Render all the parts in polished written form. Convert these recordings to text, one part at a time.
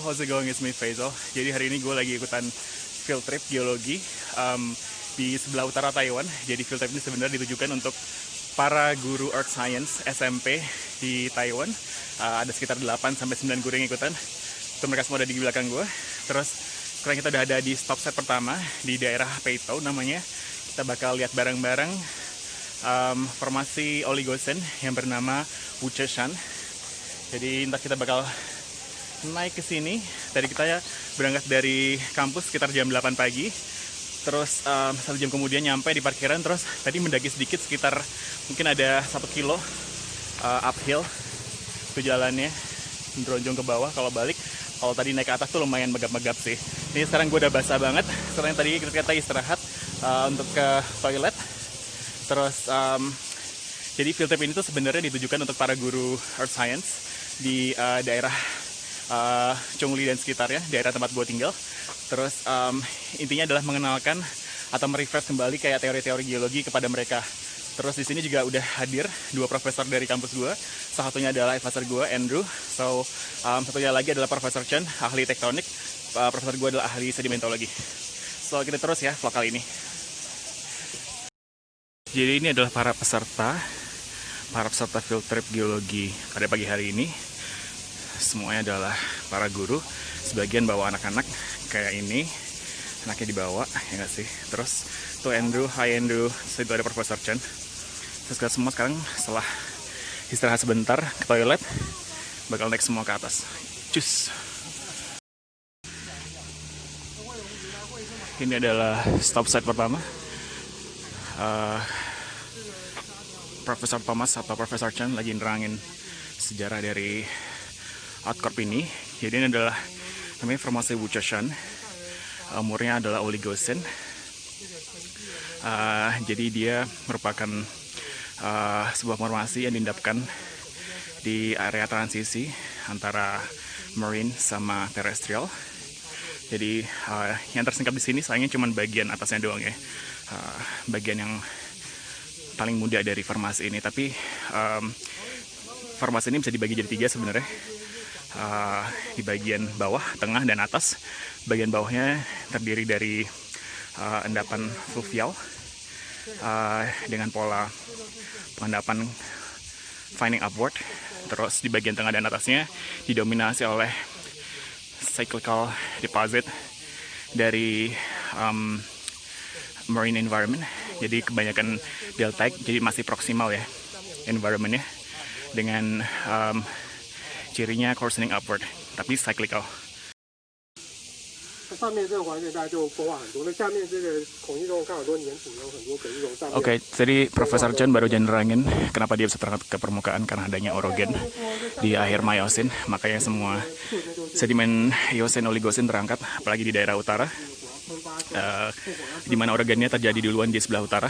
how's it going? It's me Faisal. Jadi hari ini gue lagi ikutan field trip geologi di sebelah utara Taiwan. Jadi field trip ini sebenarnya ditujukan untuk para guru Earth Science SMP di Taiwan. Ada sekitar 8-9 guru yang ikutan. Itu mereka semua ada di belakang gue. Terus sekarang kita udah ada di stop set pertama di daerah Peitou namanya. Kita bakal lihat bareng-bareng formasi Oligocene yang bernama Wucheshan. Jadi ntar kita bakal naik ke sini. Tadi kita ya berangkat dari kampus sekitar jam 8 pagi. Terus 1 jam kemudian nyampe di parkiran. Terus tadi mendaki sedikit sekitar mungkin ada 1 kilo uphill. Itu jalannya meronjong ke bawah. Kalau balik, kalau tadi naik ke atas tuh lumayan megap-megap sih. Ini sekarang gue udah basah banget. Sekarang tadi kita istirahat untuk ke toilet. Terus jadi field trip ini tuh sebenarnya ditujukan untuk para guru Earth Science di daerah Chongli dan sekitarnya, daerah tempat gue tinggal. Terus intinya adalah mengenalkan atau merefresh kembali kayak teori-teori geologi kepada mereka. Terus di sini juga udah hadir 2 profesor dari kampus gue. Salah satunya adalah advisor gue, Andrew. Satunya lagi adalah Profesor Chen, ahli tektonik. Profesor gue adalah ahli sedimentologi. So kita terus ya vlog kali ini. Jadi ini adalah para peserta field trip geologi pada pagi hari ini. Semuanya adalah para guru. Sebagian bawa anak-anak kayak ini, anaknya dibawa, ya nggak sih? Terus tuh Andrew, hi Andrew, itu ada Profesor Chen. Terus kita semua sekarang setelah istirahat sebentar ke toilet, bakal naik semua ke atas. Cus. Ini adalah stop site pertama. Profesor Thomas atau Profesor Chen lagi nerangin sejarah dari outcrop ini. Jadi ini adalah namanya formasi Wucheshan. Umurnya adalah Oligocene. Jadi dia merupakan sebuah formasi yang diendapkan di area transisi antara marine sama terrestrial. Jadi yang tersingkap di sini sayangnya cuma bagian atasnya doang ya. Bagian yang paling muda dari formasi ini, tapi formasi ini bisa dibagi jadi 3 sebenarnya. Di bagian bawah, tengah, dan atas. Bagian bawahnya terdiri dari endapan fluvial dengan pola pengendapan finding upward. Terus di bagian tengah dan atasnya didominasi oleh cyclical deposit dari marine environment. Jadi kebanyakan deltaic, jadi masih proximal ya environmentnya, dengan cirinya coarsening upward, tapi cyclical. Oke, tadi Profesor Chen baru aja nerangin kenapa dia bisa terangkat ke permukaan karena adanya orogen di akhir Miocene. Makanya semua sedimen Eocene Oligocene terangkat, apalagi di daerah utara, di mana orogennya terjadi duluan di sebelah utara.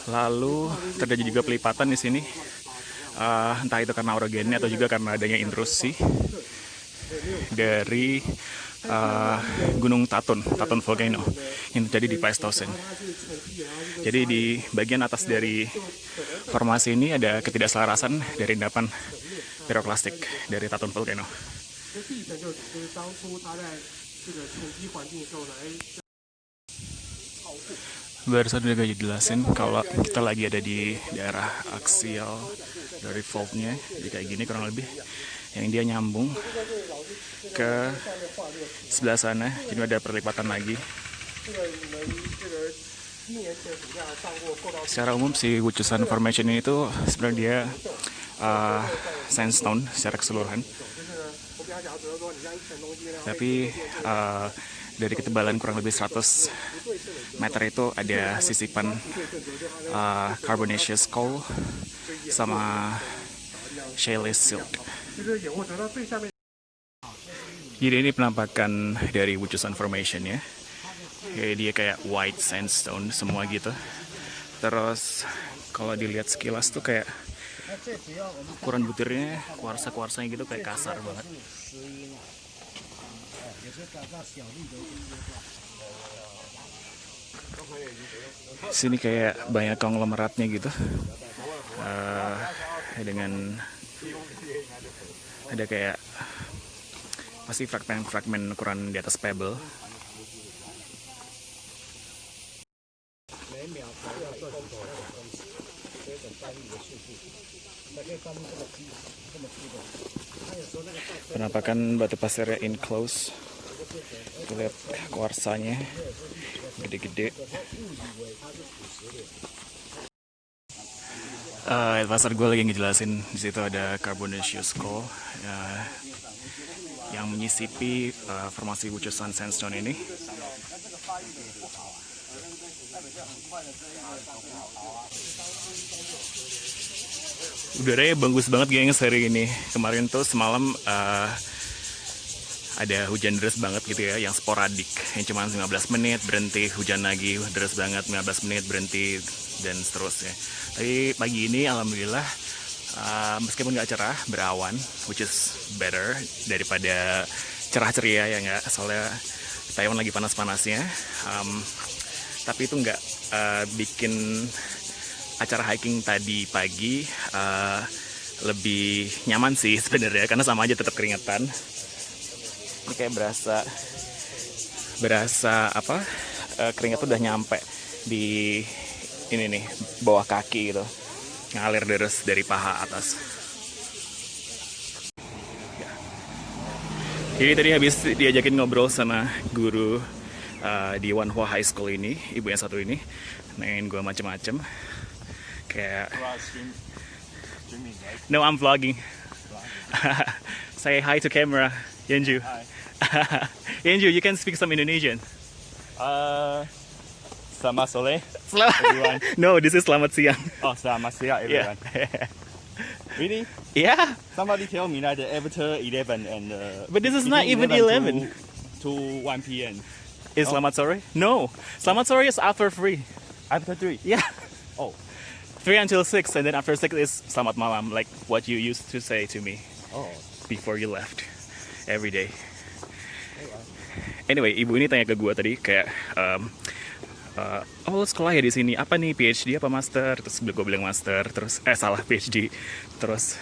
Lalu terjadi juga pelipatan di sini, entah itu karena orogennya atau juga karena adanya intrusi dari gunung Tatung volcano yang terjadi di Pleistocene. Jadi di bagian atas dari formasi ini ada ketidakselarasan dari endapan piroklastik dari Tatung volcano. Barusan udah jelasin kalau kita lagi ada di daerah aksial dari faultnya, jadi kayak gini kurang lebih, yang dia nyambung ke sebelah sana. Jadi ada perlipatan lagi. Secara umum si Wucheshan Formation ini tuh sebenarnya dia sandstone secara keseluruhan, tapi dari ketebalan kurang lebih 100 meter itu ada sisipan carbonaceous coal sama shale silt. Jadi ini penampakan dari Wucheshan Formation ya. Dia kayak white sandstone semua gitu. Terus kalau dilihat sekilas tuh kayak ukuran butirnya, kuarsa-kuarsanya gitu kayak kasar banget. Sini kayak banyak konglomeratnya gitu, dengan ada kayak Pasti fragmen-fragmen ukuran di atas pebble. Penampakan batu pasirnya in close. Kita lihat kuarsanya gede-gede. Pasar gue lagi ngejelasin di situ ada carbonaceous coal yang menyisipi formasi Wuchesan sandstone ini. Udaranya bagus banget gengs hari ini. Kemarin tuh semalam ada hujan deras banget gitu ya, yang sporadik, yang cuma 15 menit berhenti, hujan lagi, deras banget, 15 menit berhenti, dan seterusnya. Tapi pagi ini alhamdulillah meskipun nggak cerah, berawan, which is better daripada cerah ceria ya nggak, soalnya Taiwan lagi panas-panasnya. Tapi itu nggak bikin acara hiking tadi pagi lebih nyaman sih sebenarnya, karena sama aja tetap keringetan. Ini kayak berasa apa, keringat tuh udah nyampe di ini nih, bawah kaki gitu, ngalir deres dari paha atas. Jadi tadi habis diajakin ngobrol sama guru di Wanhua High School ini, ibu yang satu ini, nanyain gue macem-macem. Kayak, no, I'm vlogging. Say hi to camera, Yenju. Hi. Yenju, you can speak some Indonesian. Selamat sore, Selamat. everyone. No, this is selamat siang. Oh, selamat siang, everyone. Yeah. Really? Yeah, Somebody tell me that after 11 and... but this is not even between 11. to 1 p.m. Is selamat sore? No, selamat sore is after 3. After 3? Yeah, Oh, 3 until 6, and then after 6 is selamat malam, like what you used to say to me oh. before you left every day. Anyway, ibu ini tanya ke gue tadi kayak, oh lo sekolah ya di sini, apa nih, PhD apa master? Terus gue bilang master, terus salah, PhD. Terus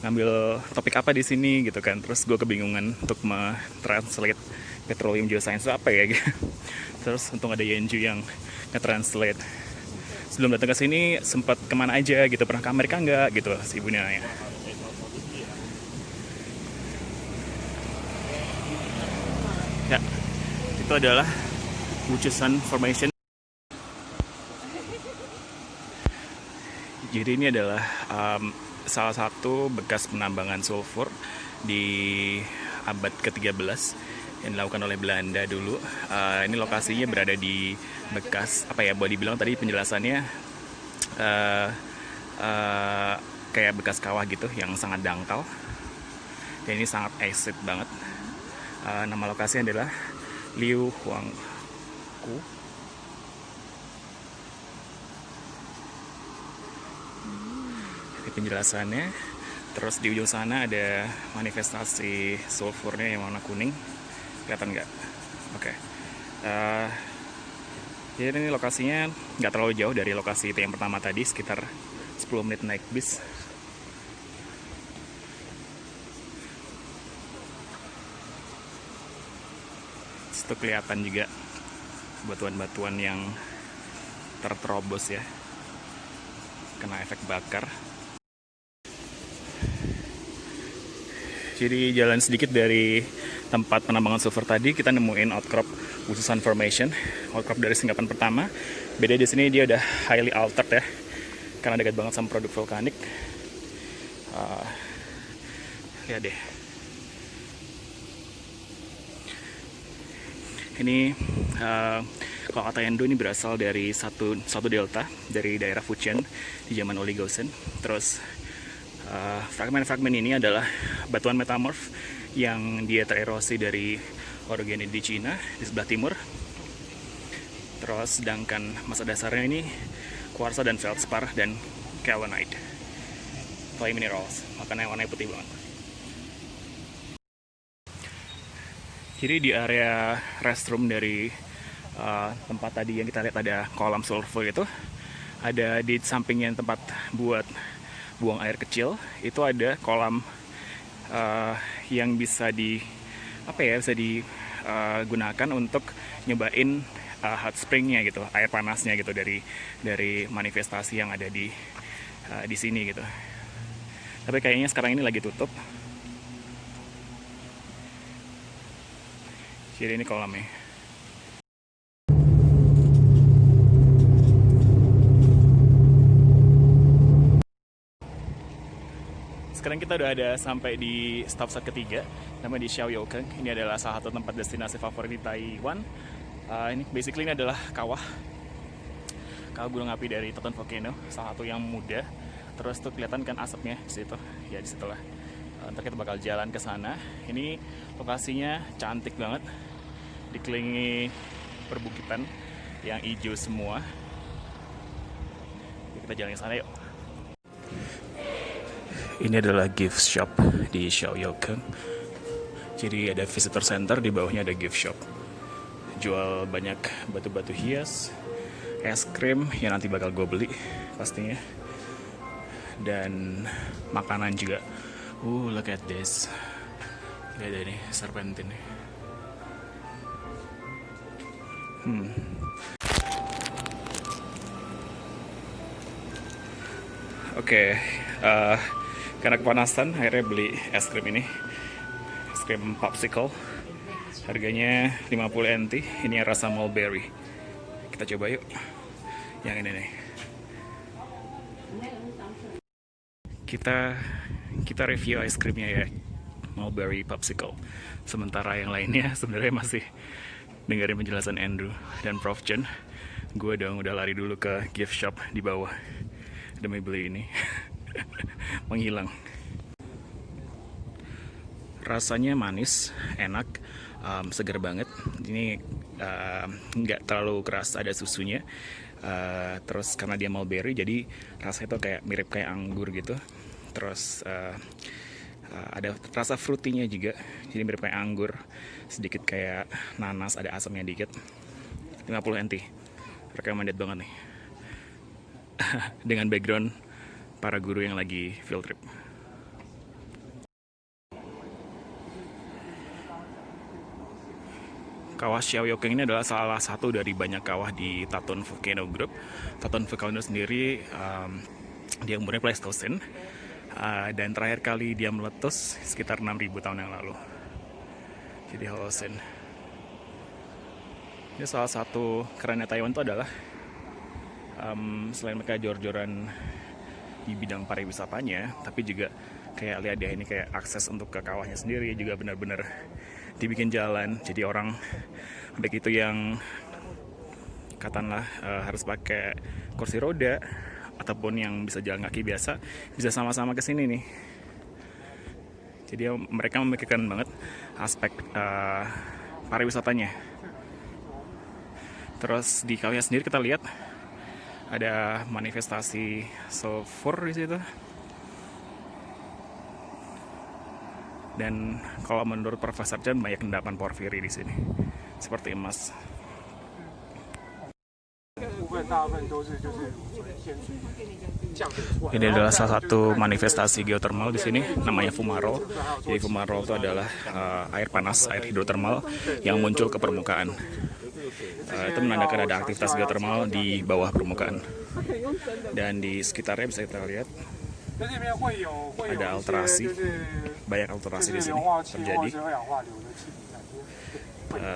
ngambil topik apa di sini gitu kan. Terus gue kebingungan untuk translate petroleum geoscience itu apa ya gitu. Terus untung ada Yenju yang nge-translate. Sebelum datang ke sini sempat kemana aja gitu, pernah ke Amerika nggak gitu si ibunya nanya. Ya, itu adalah Wuchesan Formation. Jadi ini adalah salah satu bekas penambangan sulfur di abad ke-13 yang dilakukan oleh Belanda dulu. Ini lokasinya berada di bekas, apa ya, boleh dibilang tadi penjelasannya kayak bekas kawah gitu yang sangat dangkal. Dan ini sangat acid banget. Nama lokasinya adalah Liu Huangku. Ini penjelasannya. Terus di ujung sana ada manifestasi sulfurnya yang warna kuning. Kelihatan nggak? Oke. Jadi ini lokasinya nggak terlalu jauh dari lokasi itu yang pertama tadi, sekitar 10 menit naik bis. Itu kelihatan juga batuan-batuan yang terterobos ya, kena efek bakar. Jadi jalan sedikit dari tempat penambangan sulfur tadi, kita nemuin outcrop Wuchesan Formation, outcrop dari singkapan pertama. Beda di sini dia udah highly altered ya, karena dekat banget sama produk vulkanik. Lihat deh. Ini kalau kata Endo ini berasal dari satu delta dari daerah Fujian di zaman Oligocene. Terus fragmen-fragmen ini adalah batuan metamorf yang dia tererosi dari orogeny di Cina di sebelah timur. Terus sedangkan masa dasarnya ini kuarsa dan feldspar dan kaolinite, clay minerals, makanya warnanya putih banget. Jadi di area restroom dari tempat tadi yang kita lihat ada kolam sulfur itu, ada di sampingnya tempat buat buang air kecil, itu ada kolam yang bisa bisa digunakan untuk nyobain hot springnya gitu, air panasnya gitu dari manifestasi yang ada di sini gitu. Tapi kayaknya sekarang ini lagi tutup. Jadi ini kolamnya. Sekarang kita udah ada sampai di stop set ketiga, namanya di Xiaoyokeng. Ini adalah salah satu tempat destinasi favorit di Taiwan. Ini basically ini adalah kawah gunung api dari Tatung Volcano, salah satu yang muda. Terus tuh kelihatan kan asapnya di situ. Ya di situlah. Ntar kita bakal jalan ke sana. Ini lokasinya cantik banget, dikelilingi perbukitan yang hijau semua. Kita jalan ke sana yuk. Ini adalah gift shop di Xiaoyokeng. Jadi ada visitor center, di bawahnya ada gift shop. Jual banyak batu-batu hias, es krim yang nanti bakal gue beli pastinya. Dan makanan juga. Look at this. Lihat ini, serpentin. Oke, karena kepanasan akhirnya beli es krim ini, es krim popsicle, harganya 50 NT. Ini rasa mulberry. Kita coba yuk yang ini nih. Kita review es krimnya ya, mulberry popsicle. Sementara yang lainnya sebenarnya masih dengerin penjelasan Andrew dan Prof Chen. Gue dong udah lari dulu ke gift shop di bawah demi beli ini. Menghilang. Rasanya manis, enak, segar banget. Ini nggak terlalu keras, ada susunya. Terus karena dia mulberry, jadi rasanya tuh kayak mirip kayak anggur gitu. Terus ada rasa fruitynya juga, jadi mirip kayak anggur, sedikit kayak nanas, ada asamnya dikit. 50 NT, recommended banget nih. Dengan background para guru yang lagi field trip. Kawah Xiaoyokeng ini adalah salah satu dari banyak kawah di Tatung Volcano Group. Tatung Volcano sendiri dia umurnya Pleistocene, dan terakhir kali dia meletus sekitar 6.000 tahun yang lalu. Jadi Holocene. Ini salah satu kerennya Taiwan itu adalah selain mereka jor-joran di bidang pariwisatanya, tapi juga kayak lihat deh ini kayak akses untuk ke kawahnya sendiri juga benar-benar dibikin jalan. Jadi orang baik itu yang katakanlah harus pakai kursi roda ataupun yang bisa jalan kaki biasa bisa sama-sama ke sini nih. Jadi mereka memikirkan banget aspek pariwisatanya. Terus di kawahnya sendiri kita lihat ada manifestasi sulfur di situ. Dan kalau menurut Profesor Chen banyak endapan porfiri di sini, seperti emas. Ini adalah salah satu manifestasi geothermal di sini, namanya fumarole. Jadi fumarole itu adalah air panas, air hidrotermal yang muncul ke permukaan. Itu menandakan ada aktivitas geothermal di bawah permukaan. Dan di sekitarnya bisa kita lihat ada alterasi, banyak alterasi di sini terjadi.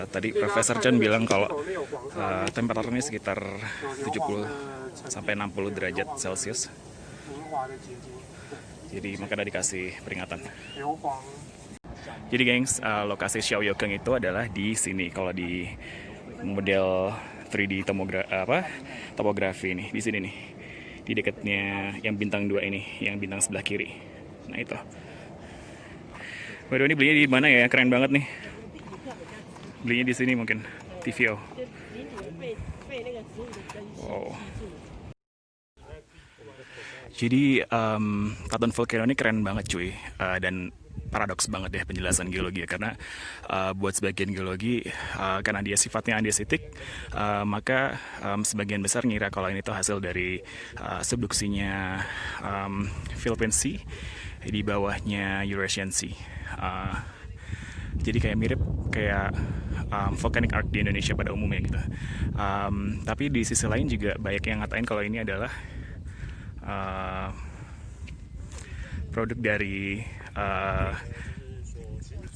Tadi Profesor Chen bilang kalau temperaturnya sekitar 70 sampai 60 derajat Celcius. Jadi makanya dikasih peringatan. Jadi gengs, lokasi Xiaoyokeng itu adalah di sini. Kalau di model 3D topografi nih, di sini nih. Di dekatnya yang bintang 2 ini, yang bintang sebelah kiri. Nah itu. Waduh, ini belinya di mana ya? Keren banget nih. Belinya di sini mungkin, TVO. Wow. Jadi Tatung Volcano ini keren banget cuy. Dan paradoks banget deh penjelasan geologi ya, karena buat sebagian geologi karena dia sifatnya andesitik, maka sebagian besar ngira kalau ini tuh hasil dari subduksinya Philippine Sea di bawahnya Eurasian Sea. Jadi kayak mirip kayak volcanic arc di Indonesia pada umumnya gitu. Tapi di sisi lain juga banyak yang ngatain kalau ini adalah produk dari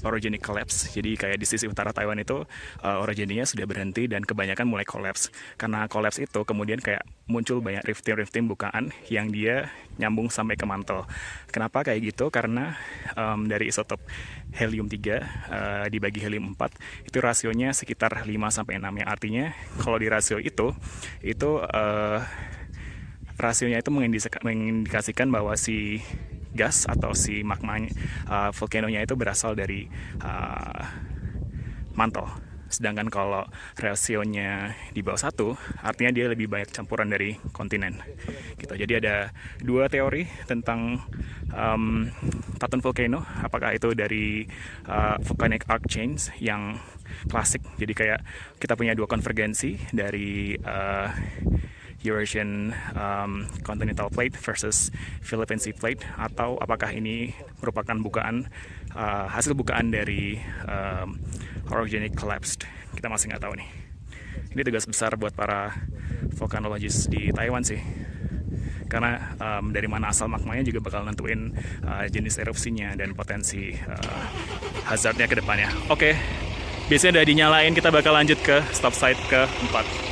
orogenic collapse. Jadi kayak di sisi utara Taiwan itu orogeninya sudah berhenti dan kebanyakan mulai collapse. Karena collapse itu kemudian kayak muncul banyak rifting bukaan yang dia nyambung sampai ke mantel. Kenapa kayak gitu? Karena dari isotop helium-3 dibagi helium-4 itu rasionya sekitar 5 sampai 6, yang artinya kalau di rasio itu rasionya itu mengindikasikan bahwa si gas atau si magma volcanonya itu berasal dari mantel. Sedangkan kalau rasionya di bawah 1, artinya dia lebih banyak campuran dari kontinen. Gitu. Jadi ada dua teori tentang Tatun volcano, apakah itu dari volcanic arc chains yang klasik. Jadi kayak kita punya dua konvergensi dari Eurasian Continental Plate versus Philippine Sea Plate, atau apakah ini merupakan hasil bukaan dari orogenic collapsed. Kita masih nggak tahu nih. Ini tugas besar buat para volcanologist di Taiwan sih, karena dari mana asal magmanya juga bakal nentuin jenis erupsinya dan potensi hazardnya ke depannya. Oke, biasanya udah dinyalain, kita bakal lanjut ke stop site ke-4.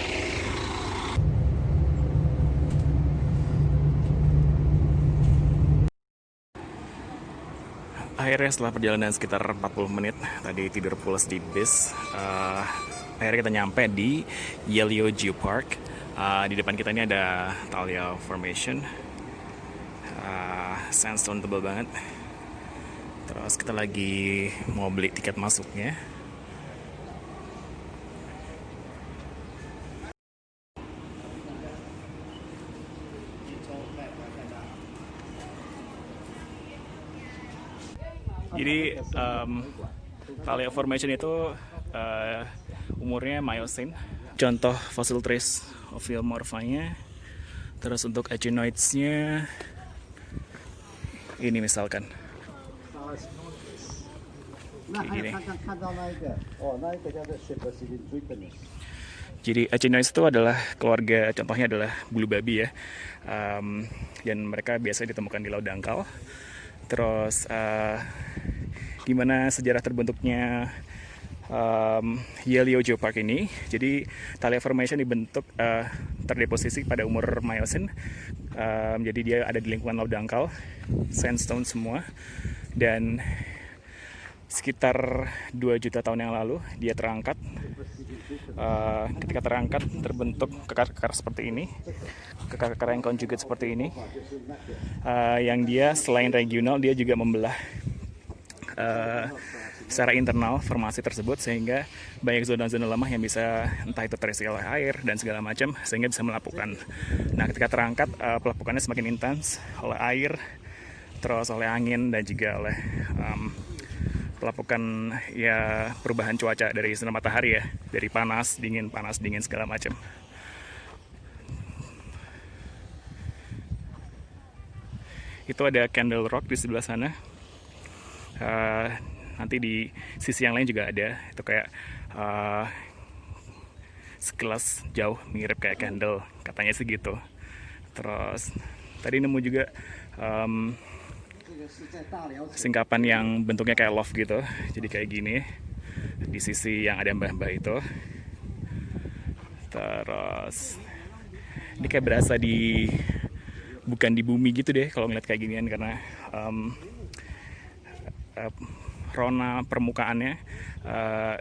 Akhirnya setelah perjalanan sekitar 40 menit, tadi tidur pulas di bis, akhirnya kita nyampe di Yelio Geopark. Di depan kita ini ada Thalia Formation, sandstone tebal banget. Terus kita lagi mau beli tiket masuknya. Jadi Thalia Formation itu umurnya Miocene. Contoh fossil trace Ophiomorpha-nya. Terus untuk Echinoids-nya ini misalkan. Kayak gini. Jadi Echinoids itu adalah keluarga, contohnya adalah bulu babi ya. Dan mereka biasa ditemukan di laut dangkal. Terus gimana sejarah terbentuknya Yelio Geopark ini? Jadi Thalia Formation dibentuk terdeposisi pada umur Miocene. Jadi dia ada di lingkungan laut dangkal, sandstone semua, dan sekitar 2 juta tahun yang lalu dia terangkat. Ketika terangkat terbentuk kekar-kekar seperti ini, kekar-kekar yang conjugate seperti ini, yang dia selain regional dia juga membelah secara internal formasi tersebut, sehingga banyak zona-zona lemah yang bisa entah itu terisi oleh air dan segala macam, sehingga bisa melapukan. Nah, ketika terangkat pelapukannya semakin intens oleh air, terus oleh angin, dan juga oleh pelapukan ya perubahan cuaca dari sinar matahari ya, dari panas dingin segala macam. Itu ada Candle Rock di sebelah sana. Nanti di sisi yang lain juga ada. Itu kayak sekilas jauh mirip kayak candle, katanya sih gitu. Terus tadi nemu juga singkapan yang bentuknya kayak love gitu. Jadi kayak gini di sisi yang ada mbah-mbah itu. Terus ini kayak berasa bukan di bumi gitu deh kalau ngeliat kayak ginian, karena rona permukaannya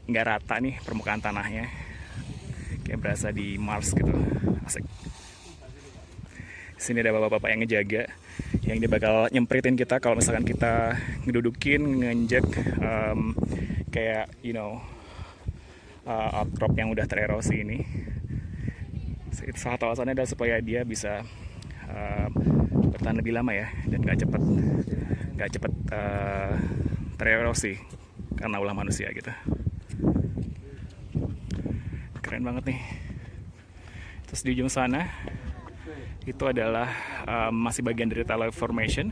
nggak rata nih, permukaan tanahnya kayak berasa di Mars gitu. Asik. Sini ada bapak-bapak yang ngejaga, yang dia bakal nyempritin kita kalau misalkan kita ngedudukin, nginjek kayak outcrop yang udah tererosi ini. Salah satu alasannya adalah supaya dia bisa bertahan lebih lama ya, dan nggak cepet tererosi karena ulah manusia gitu. Keren banget nih. Terus di ujung sana itu adalah masih bagian dari Tailloe Formation.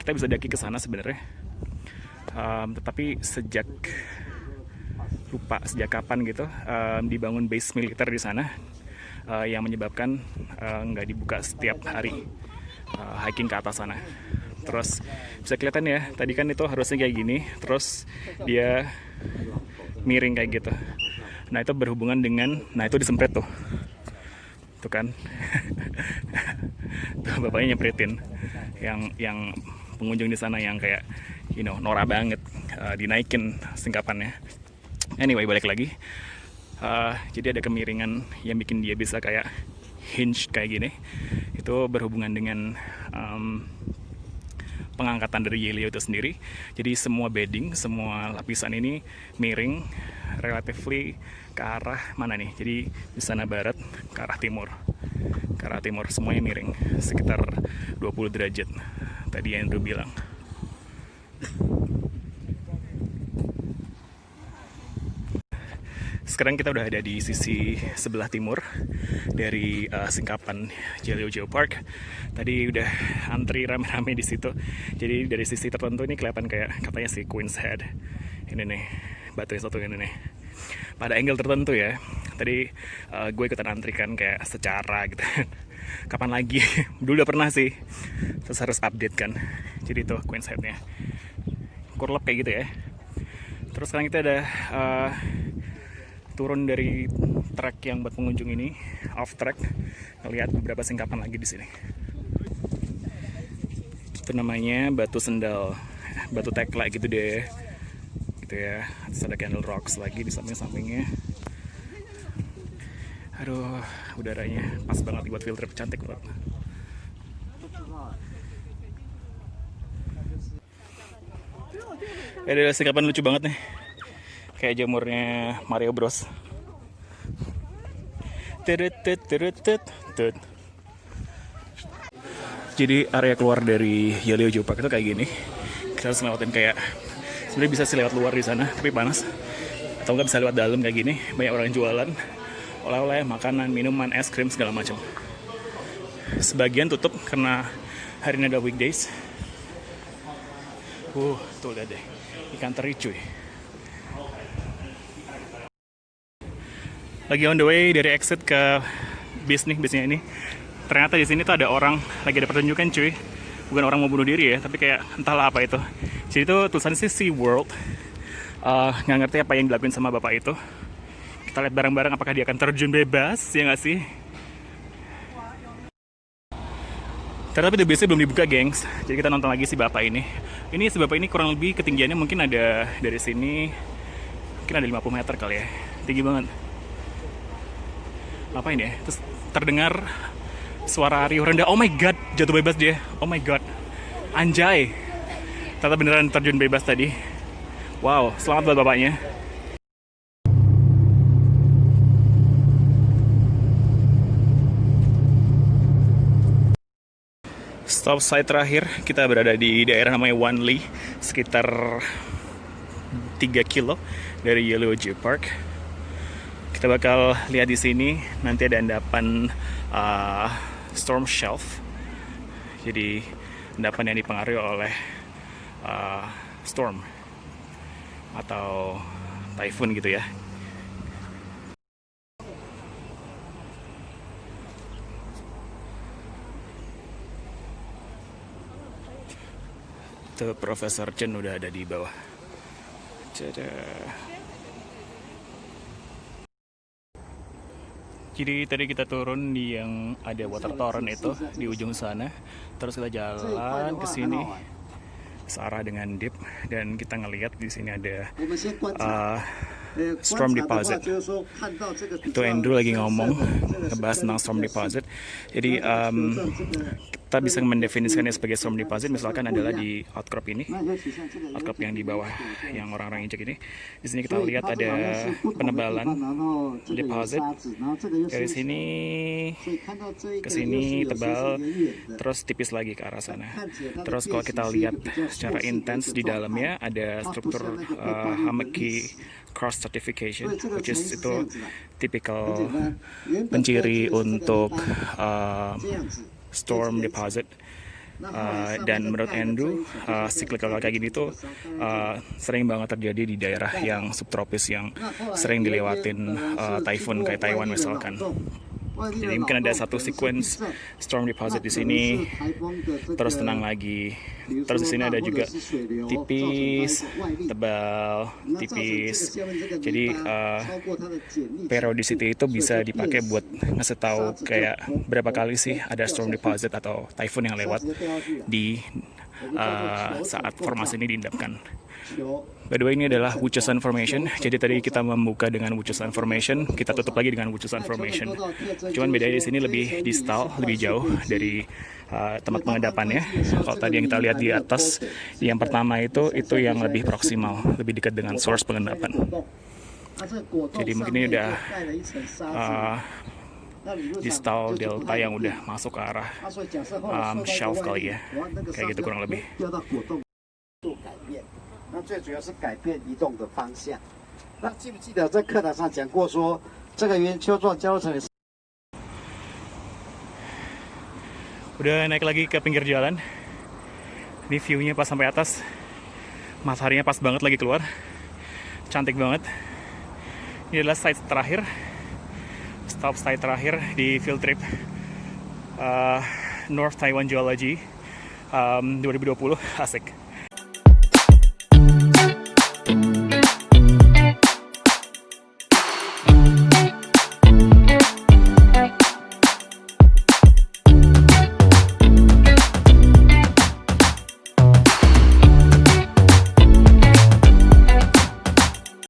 Kita bisa daki ke sana sebenarnya. Tetapi sejak kapan gitu dibangun base militer di sana yang menyebabkan nggak dibuka setiap hari hiking ke atas sana. Terus bisa kelihatan ya, tadi kan itu harusnya kayak gini, terus dia miring kayak gitu. Nah itu berhubungan dengan, nah itu disemprit tuh kan. Tuh bapaknya nyempritin yang pengunjung di sana yang kayak norak banget, dinaikin singkapannya. Anyway, balik lagi. Jadi ada kemiringan yang bikin dia bisa kayak hinge kayak gini. Itu berhubungan dengan pengangkatan dari Yelio itu sendiri. Jadi semua bedding, semua lapisan ini miring relatively ke arah mana nih? Jadi di sana barat ke arah timur. Ke arah timur semuanya miring sekitar 20 derajat. Tadi Andrew bilang. Sekarang kita udah ada di sisi sebelah timur dari singkapan Yelio Geopark. Tadi udah antri rame-rame di situ. Jadi dari sisi tertentu ini kelihatan kayak katanya si Queen's Head. Ini nih, batu yang satu ini nih. Pada angle tertentu ya. Tadi gue ikutan antri kan kayak secara gitu. Kapan lagi? Dulu udah pernah sih. Terus harus update kan. Jadi itu Queen's Head-nya. Kurlep kayak gitu ya. Terus sekarang kita ada turun dari trek yang buat pengunjung ini, off track, lihat beberapa singkapan lagi di sini. Itu namanya batu sendal, batu tekla gitu deh, gitu ya. Terus ada Candle Rocks lagi di samping-sampingnya. Aduh, udaranya pas banget buat field trip, cantik banget. Ada singkapan lucu banget nih. Kayak jamurnya Mario Bros. Jadi area keluar dari Yelio Geopark itu kayak gini. Kita harus lewatin kayak, sebenarnya bisa sih lewat luar di sana, tapi panas. Atau nggak bisa lewat dalam kayak gini. Banyak orang jualan oleh-oleh, makanan, minuman, es krim segala macam. Sebagian tutup karena hari ini ada weekdays. Tuh lihat deh, ikan teri cuy. Lagi on the way dari exit ke bisnya ini. Ternyata di sini tuh ada orang lagi ada pertunjukan cuy. Bukan orang mau bunuh diri ya, tapi kayak entahlah apa itu. Jadi itu tulisannya sih Sea World. Nggak ngerti apa yang dilakuin sama bapak itu. Kita lihat bareng-bareng apakah dia akan terjun bebas, ya nggak sih? Tapi the base belum dibuka, gengs. Jadi kita nonton lagi si bapak ini. Ini si bapak ini kurang lebih ketinggiannya mungkin ada dari sini, mungkin ada 50 meter kali ya. Tinggi banget. Ngapain ya? Terus terdengar suara riuh rendah. Oh my god, jatuh bebas dia. Oh my god. Anjay. Ternyata beneran terjun bebas tadi. Wow, selamat buat bapaknya. Stop site terakhir, kita berada di daerah namanya Wanli, sekitar 3 kilo dari Yelio Geopark. Kita bakal lihat di sini nanti ada endapan storm shelf. Jadi endapan yang dipengaruhi oleh storm atau typhoon gitu ya. Tuh Profesor Chen udah ada di bawah. Jadi tadi kita turun di yang ada water torrent itu di ujung sana. Terus kita jalan ke sini searah dengan dip dan kita ngelihat di sini ada storm deposit. Itu Andrew lagi ngomong ngebahas tentang storm deposit. Jadi kita bisa mendefinisikannya sebagai storm deposit misalkan adalah di outcrop ini, outcrop yang di bawah yang orang-orang injek ini. Di sini kita lihat ada penebalan deposit dari sini ke sini tebal, terus tipis lagi ke arah sana. Terus kalau kita lihat secara intens di dalamnya ada struktur Hamakey cross stratification, which is itu tipikal penciri untuk storm deposit. Dan menurut Andrew, cyclical kayak gini tuh sering banget terjadi di daerah yang subtropis yang sering dilewatin typhoon kayak Taiwan misalkan. Jadi mungkin ada satu sequence storm deposit di sini, terus tenang lagi. Terus di sini ada juga tipis, tebal, tipis. Jadi periodicity itu bisa dipakai buat ngasih tahu kayak berapa kali sih ada storm deposit atau typhoon yang lewat di saat formasi ini diendapkan. By the way, ini adalah Wuchesan Formation. Jadi tadi kita membuka dengan Wuchesan Formation, kita tutup lagi dengan Wuchesan Formation. Cuman bedanya di sini lebih distal, lebih jauh dari tempat pengendapannya. Kalau tadi yang kita lihat di atas, yang pertama itu yang lebih proksimal, lebih dekat dengan source pengendapan. Jadi mungkin ini udah distal delta yang udah masuk ke arah shelf kali ya, kayak gitu kurang lebih. 那最主要是改变移动的方向。那记不记得在课堂上讲过说，这个圆丘状交流层也是。 Udah naik lagi ke pinggir jalan. Ini view-nya pas sampai atas. Mataharinya pas banget lagi keluar. Cantik banget. Ini adalah site terakhir. Stop site terakhir di field trip North Taiwan Geology 2020. Asik.